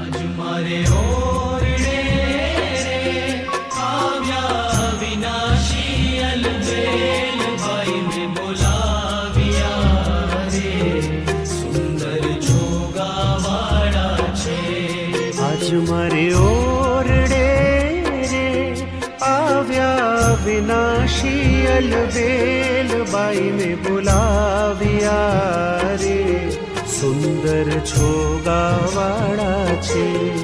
મારે ઓરડે રે આવ્યા વિનાશી અલબેલ ભાઈ ને બોલાવ્યા રે સુંદર જોગાવાળા છે આજ મારે ઓરડે રે આવ્યા વિનાશી અલબેલ બાઈ ને બોલાવ્યા રે સુંદર છોગાવાળા છે